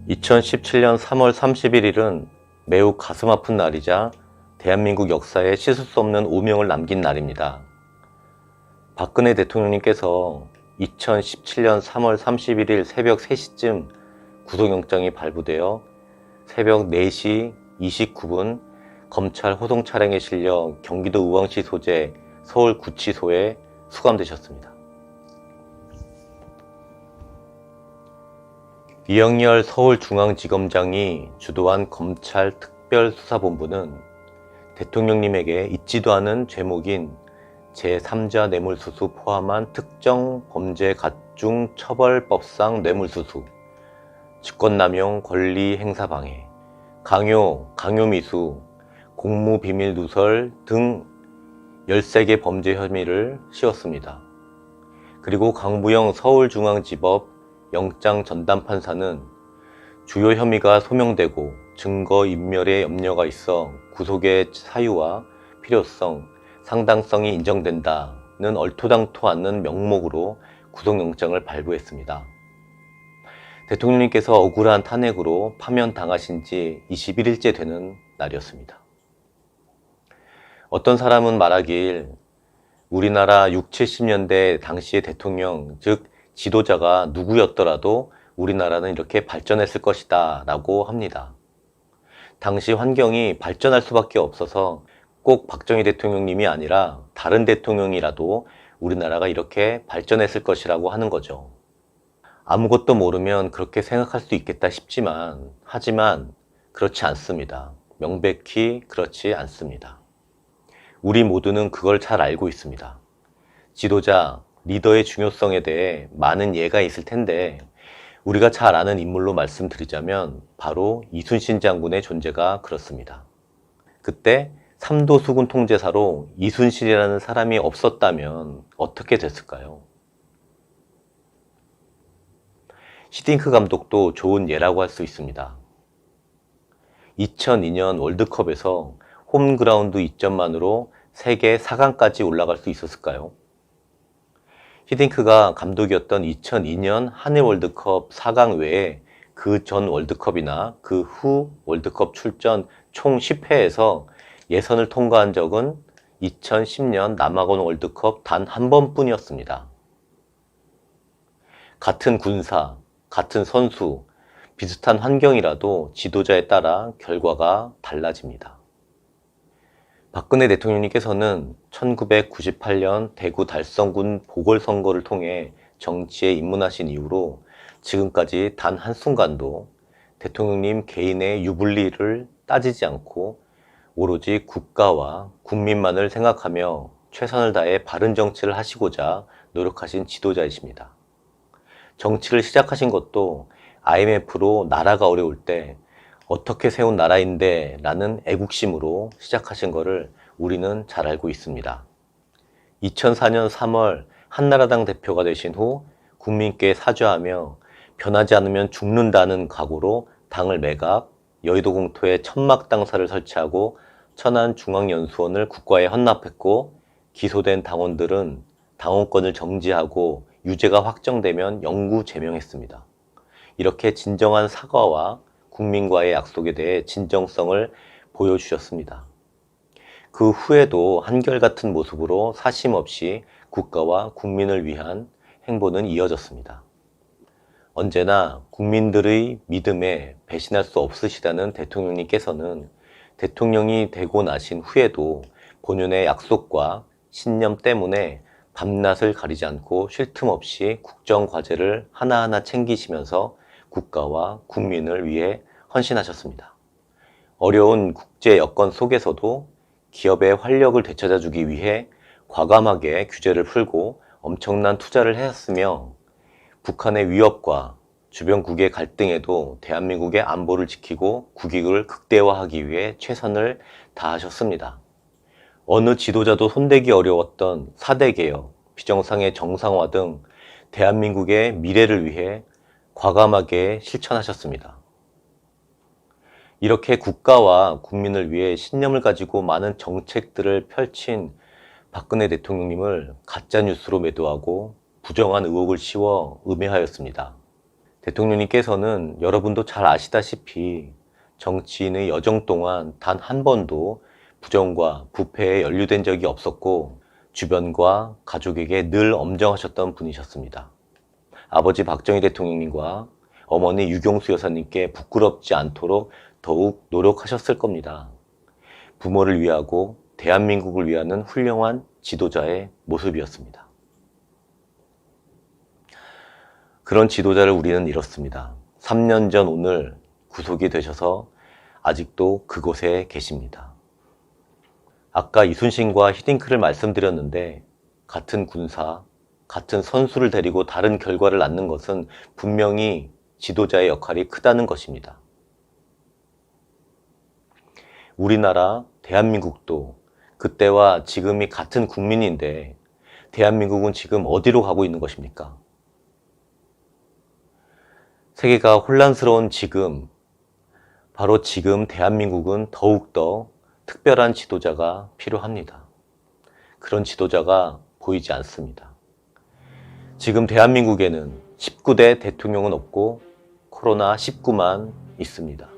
2017년 3월 31일은 매우 가슴 아픈 날이자 대한민국 역사에 씻을 수 없는 오명을 남긴 날입니다. 박근혜 대통령님께서 2017년 3월 31일 새벽 3시쯤 구속영장이 발부되어 새벽 4시 29분 검찰 호송 차량에 실려 경기도 의왕시 소재 서울구치소에 수감되셨습니다. 이영렬 서울중앙지검장이 주도한 검찰 특별수사본부는 대통령님에게 잊지도 않은 죄목인 제3자 뇌물수수 포함한 특정 범죄 가중 처벌법상 뇌물수수, 직권남용 권리행사방해, 강요미수, 공무비밀누설 등 13개 범죄 혐의를 씌웠습니다. 그리고 강부영 서울중앙지법 영장전담판사는 주요 혐의가 소명되고 증거인멸의 염려가 있어 구속의 사유와 필요성, 상당성이 인정된다는 얼토당토 않는 명목으로 구속영장을 발부했습니다. 대통령님께서 억울한 탄핵으로 파면당하신 지 21일째 되는 날이었습니다. 어떤 사람은 말하길 우리나라 6, 70년대 당시의 대통령, 즉 지도자가 누구였더라도 우리나라는 이렇게 발전했을 것이다 라고 합니다. 당시 환경이 발전할 수밖에 없어서 꼭 박정희 대통령님이 아니라 다른 대통령이라도 우리나라가 이렇게 발전했을 것이라고 하는 거죠. 아무것도 모르면 그렇게 생각할 수 있겠다 싶지만 하지만 그렇지 않습니다. 명백히 그렇지 않습니다. 우리 모두는 그걸 잘 알고 있습니다. 지도자, 리더의 중요성에 대해 많은 예가 있을 텐데 우리가 잘 아는 인물로 말씀드리자면 바로 이순신 장군의 존재가 그렇습니다. 그때 삼도 수군 통제사로 이순신이라는 사람이 없었다면 어떻게 됐을까요? 히딩크 감독도 좋은 예라고 할 수 있습니다. 2002년 월드컵에서 홈그라운드 2점만으로 세계 4강까지 올라갈 수 있었을까요? 히딩크가 감독이었던 2002년 한일 월드컵 4강 외에 그 전 월드컵이나 그 후 월드컵 출전 총 10회에서 예선을 통과한 적은 2010년 남아공 월드컵 단 한 번뿐이었습니다. 같은 군사, 같은 선수, 비슷한 환경이라도 지도자에 따라 결과가 달라집니다. 박근혜 대통령님께서는 1998년 대구 달성군 보궐선거를 통해 정치에 입문하신 이후로 지금까지 단 한순간도 대통령님 개인의 유불리를 따지지 않고 오로지 국가와 국민만을 생각하며 최선을 다해 바른 정치를 하시고자 노력하신 지도자이십니다. 정치를 시작하신 것도 IMF로 나라가 어려울 때 어떻게 세운 나라인데 라는 애국심으로 시작하신 것을 우리는 잘 알고 있습니다. 2004년 3월 한나라당 대표가 되신 후 국민께 사죄하며 변하지 않으면 죽는다는 각오로 당을 매각, 여의도 공터에 천막 당사를 설치하고 천안중앙연수원을 국가에 헌납했고 기소된 당원들은 당원권을 정지하고 유죄가 확정되면 영구 제명했습니다. 이렇게 진정한 사과와 국민과의 약속에 대해 진정성을 보여주셨습니다. 그 후에도 한결같은 모습으로 사심없이 국가와 국민을 위한 행보는 이어졌습니다. 언제나 국민들의 믿음에 배신할 수 없으시다는 대통령님께서는 대통령이 되고 나신 후에도 본연의 약속과 신념 때문에 밤낮을 가리지 않고 쉴 틈 없이 국정과제를 하나하나 챙기시면서 국가와 국민을 위해 헌신하셨습니다. 어려운 국제 여건 속에서도 기업의 활력을 되찾아주기 위해 과감하게 규제를 풀고 엄청난 투자를 하셨으며 북한의 위협과 주변국의 갈등에도 대한민국의 안보를 지키고 국익을 극대화하기 위해 최선을 다하셨습니다. 어느 지도자도 손대기 어려웠던 4대 개혁, 비정상의 정상화 등 대한민국의 미래를 위해 과감하게 실천하셨습니다. 이렇게 국가와 국민을 위해 신념을 가지고 많은 정책들을 펼친 박근혜 대통령님을 가짜뉴스로 매도하고 부정한 의혹을 씌워 음해하였습니다. 대통령님께서는 여러분도 잘 아시다시피 정치인의 여정 동안 단 한 번도 부정과 부패에 연루된 적이 없었고 주변과 가족에게 늘 엄정하셨던 분이셨습니다. 아버지 박정희 대통령님과 어머니 유경수 여사님께 부끄럽지 않도록 더욱 노력하셨을 겁니다. 부모를 위하고 대한민국을 위하는 훌륭한 지도자의 모습이었습니다. 그런 지도자를 우리는 잃었습니다. 3년 전 오늘 구속이 되셔서 아직도 그곳에 계십니다. 아까 이순신과 히딩크를 말씀드렸는데 같은 군사, 같은 선수를 데리고 다른 결과를 낳는 것은 분명히 지도자의 역할이 크다는 것입니다. 우리나라, 대한민국도 그때와 지금이 같은 국민인데 대한민국은 지금 어디로 가고 있는 것입니까? 세계가 혼란스러운 지금, 바로 지금 대한민국은 더욱더 특별한 지도자가 필요합니다. 그런 지도자가 보이지 않습니다. 지금 대한민국에는 19대 대통령은 없고 코로나19만 있습니다.